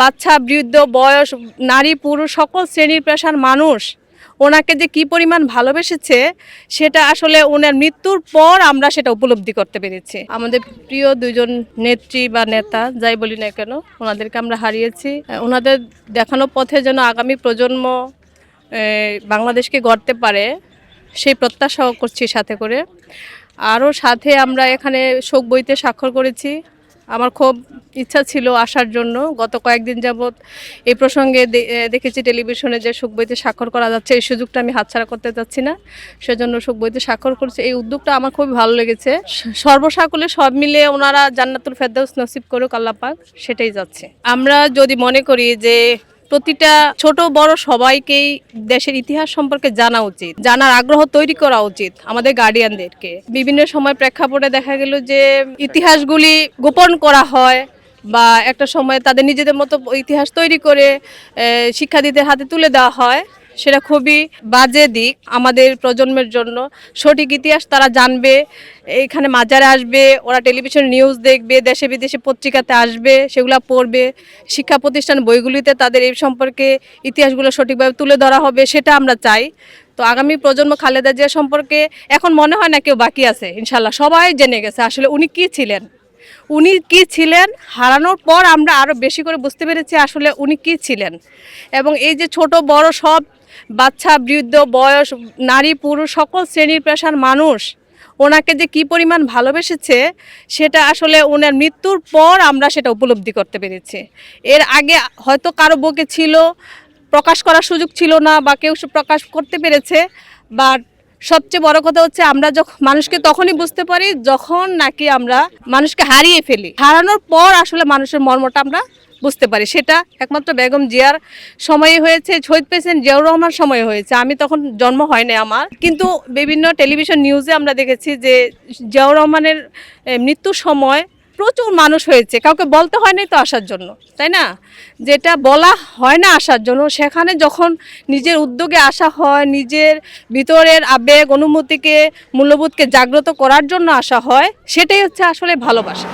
বাচ্চা বৃদ্ধ বয়স নারী পুরুষ সকল শ্রেণীর পেশার মানুষ ওনাকে যে কি পরিমাণ ভালোবেসেছে সেটা আসলে ওনার মৃত্যুর পর আমরা সেটা উপলব্ধি করতে পেরেছি। আমাদের প্রিয় দুইজন নেত্রী বা নেতা যাই বলি না কেন ওনাদেরকে আমরা হারিয়েছি। ওনাদের দেখানো পথে যেন আগামী প্রজন্ম বাংলাদেশকে গড়তে পারে সেই প্রত্যাশাও করছি সাথে করে। আরও সাথে আমরা এখানে শোক বইতে স্বাক্ষর করেছি। আমার খুব ইচ্ছা ছিল আসার জন্য, গত কয়েকদিন যাবৎ এই প্রসঙ্গে দেখেছি টেলিভিশনে যে শোক বইতে স্বাক্ষর করা যাচ্ছে, এই সুযোগটা আমি হাতছাড়া করতে চাচ্ছি না, সেজন্য শোক বইতে স্বাক্ষর করছি। এই উদ্যোগটা আমার খুবই ভালো লেগেছে। সর্বসাকুলে সব মিলে ওনারা জান্নাতুল ফেরদৌস নসিব করুক আল্লাহ পাক, সেটাই যাচ্ছে। আমরা যদি মনে করি যে প্রতিটা ছোট বড় সবাইকেই দেশের ইতিহাস সম্পর্কে জানা উচিত, জানার আগ্রহ তৈরি করা উচিত আমাদের গার্ডিয়ানদেরকে। বিভিন্ন সময় প্রেক্ষাপটে দেখা গেল যে ইতিহাসগুলি গোপন করা হয় বা একটা সময় তাদের নিজেদের মতো ইতিহাস তৈরি করে শিক্ষার্থীদের হাতে তুলে দেওয়া হয়, সেটা খুবই বাজে দিক আমাদের প্রজন্মের জন্য। সঠিক ইতিহাস তারা জানবে, এখানে মাজারে আসবে, ওরা টেলিভিশন নিউজ দেখবে, দেশে বিদেশে পত্রিকাতে আসবে, সেগুলো পড়বে, শিক্ষা প্রতিষ্ঠান বইগুলিতে তাদের এই সম্পর্কে ইতিহাসগুলো সঠিকভাবে তুলে ধরা হবে, সেটা আমরা চাই। তো আগামী প্রজন্ম খালেদা জিয়া সম্পর্কে এখন মনে হয় না কেউ বাকি আছে, ইনশাল্লাহ সবাই জেনে গেছে আসলে উনি কী ছিলেন। উনি কি ছিলেন হারানোর পর আমরা আরও বেশি করে বুঝতে পেরেছি আসলে উনি কি ছিলেন। এবং এই যে ছোট বড় সব বাচ্চা বৃদ্ধ বয়স নারী পুরুষ সকল শ্রেণীর পেশার মানুষ ওনাকে যে কি পরিমাণ ভালোবেসেছে সেটা আসলে ওনার মৃত্যুর পর আমরা সেটা উপলব্ধি করতে পেরেছি। এর আগে হয়তো কারো বুকে ছিল, প্রকাশ করার সুযোগ ছিল না বা কেউ প্রকাশ করতে পেরেছে। বাট সবচেয়ে বড় কথা হচ্ছে আমরা যখন মানুষকে তখনই বুঝতে পারি যখন নাকি আমরা মানুষকে হারিয়ে ফেলি। হারানোর পর আসলে মানুষের মর্মটা আমরা বুঝতে পারি। সেটা একমাত্র বেগম জিয়ার সময়ে হয়েছে, শহীদ প্রেসিডেন্ট জিয়াউর রহমান সময়ে হয়েছে। আমি তখন জন্ম হয়নি আমার, কিন্তু বিভিন্ন টেলিভিশন নিউজে আমরা দেখেছি যে জিয়াউর রহমানের মৃত্যুর সময় প্রচুর মানুষ হয়েছে, কাউকে বলতে হয় নাই তো আসার জন্য, তাই না? যেটা বলা হয় না আসার জন্য, সেখানে যখন নিজের উদ্যোগে আসা হয়, নিজের ভিতরের আবেগ অনুভূতিকে মূল্যবোধকে জাগ্রত করার জন্য আসা হয়, সেটাই হচ্ছে আসলে ভালোবাসা।